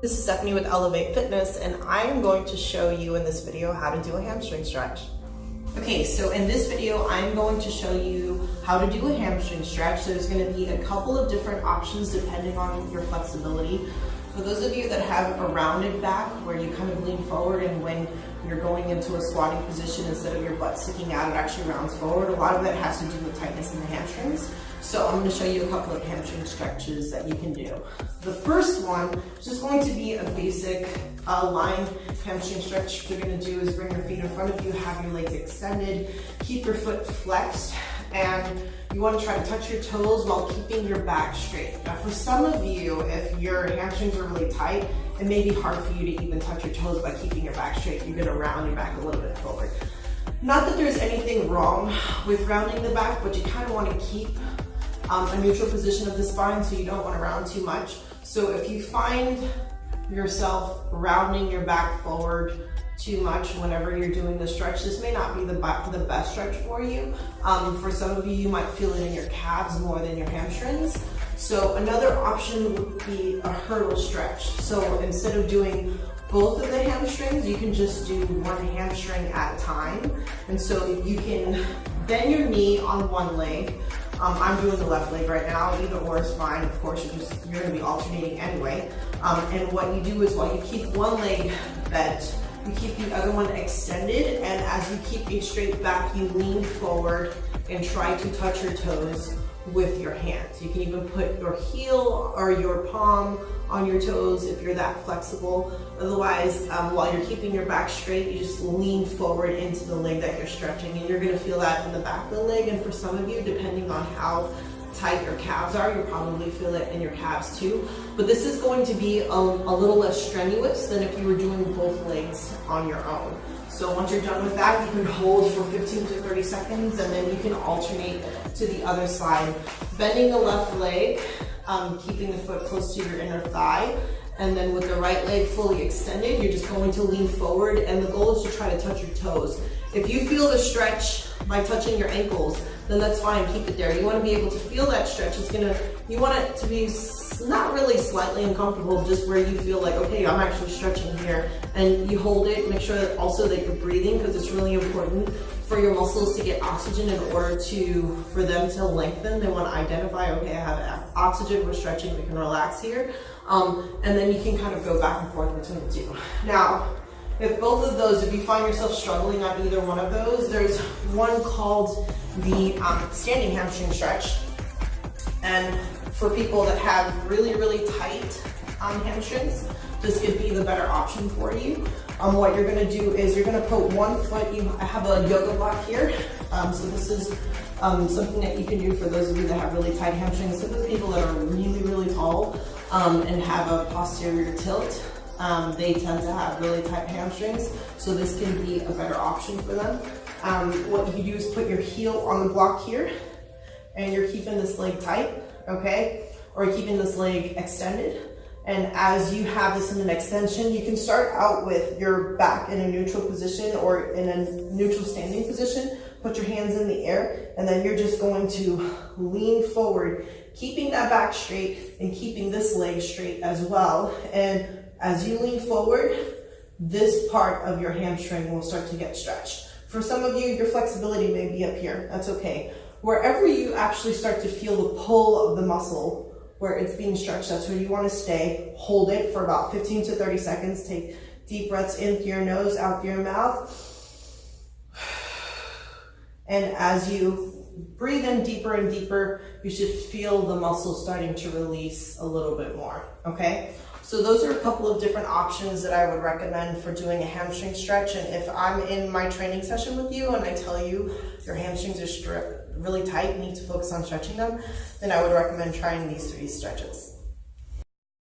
This is Stephany with Elevate Fitness, and I am going to show you in this video how to do a hamstring stretch. Okay, so in this video, I'm going to show you how to do a hamstring stretch. There's going to be a couple of different options depending on your flexibility. For those of you that have a rounded back where you kind of lean forward, and when you're going into a squatting position, instead of your butt sticking out, it actually rounds forward. A lot of that has to do with tightness in the hamstrings. So I'm going to show you a couple of hamstring stretches that you can do. The first one is just going to be a basic lying hamstring stretch. What you're going to do is bring your feet in front of you, have your legs extended, keep your foot flexed, and you want to try to touch your toes while keeping your back straight. Now for some of you, if your hamstrings are really tight, it may be hard for you to even touch your toes by keeping your back straight. You're going to round your back a little bit forward. Not that there's anything wrong with rounding the back, but you kind of want to keep a neutral position of the spine, so you don't want to round too much. So if you find yourself rounding your back forward too much whenever you're doing the stretch, this may not be the best stretch for you. For some of you, you might feel it in your calves more than your hamstrings. So another option would be a hurdle stretch. So instead of doing both of the hamstrings, you can just do one hamstring at a time. And so you can bend your knee on one leg. I'm doing the left leg right now. Either or is fine. Of course, you're going to be alternating anyway. And what you do is, while you keep one leg bent, you keep the other one extended, and as you keep a straight back, you lean forward and try to touch your toes with your hands. You can even put your heel or your palm on your toes if you're that flexible. Otherwise, while you're keeping your back straight, you just lean forward into the leg that you're stretching, and you're going to feel that in the back of the leg. And for some of you, depending on how tight your calves are, you'll probably feel it in your calves too. But this is going to be a little less strenuous than if you were doing both legs on your own. So once you're done with that, you can hold for 15 to 30 seconds, and then you can alternate to the other side. Bending the left leg, keeping the foot close to your inner thigh, and then with the right leg fully extended, you're just going to lean forward, and the goal is to try to touch your toes. If you feel the stretch by touching your ankles, then that's fine, keep it there. You want to be able to feel that stretch. You want it to be not really slightly uncomfortable, just where you feel like, okay, I'm actually stretching here. And you hold it, make sure that also that you're breathing, because it's really important for your muscles to get oxygen in order for them to lengthen. They want to identify, okay, I have oxygen, we're stretching, we can relax here. And then you can kind of go back and forth between the two. Now, if both of those, if you find yourself struggling on either one of those, there's one called the standing hamstring stretch. And for people that have really, really tight hamstrings, this could be the better option for you. What you're gonna do is you're gonna put one foot, I have a yoga block here. So this is something that you can do for those of you that have really tight hamstrings. So for the people that are really, really tall and have a posterior tilt, they tend to have really tight hamstrings, so this can be a better option for them. What you can do is put your heel on the block here, and you're keeping this leg tight, okay? Or keeping this leg extended. And as you have this in an extension, you can start out with your back in a neutral position or in a neutral standing position. Put your hands in the air, and then you're just going to lean forward, keeping that back straight and keeping this leg straight as well. And as you lean forward, this part of your hamstring will start to get stretched. For some of you, your flexibility may be up here. That's okay. Wherever you actually start to feel the pull of the muscle where it's being stretched, that's where you want to stay. Hold it for about 15 to 30 seconds. Take deep breaths in through your nose, out through your mouth. And as you breathe in deeper and deeper, you should feel the muscle starting to release a little bit more, okay? So those are a couple of different options that I would recommend for doing a hamstring stretch. And if I'm in my training session with you and I tell you your hamstrings are really tight, you need to focus on stretching them, then I would recommend trying these 3 stretches.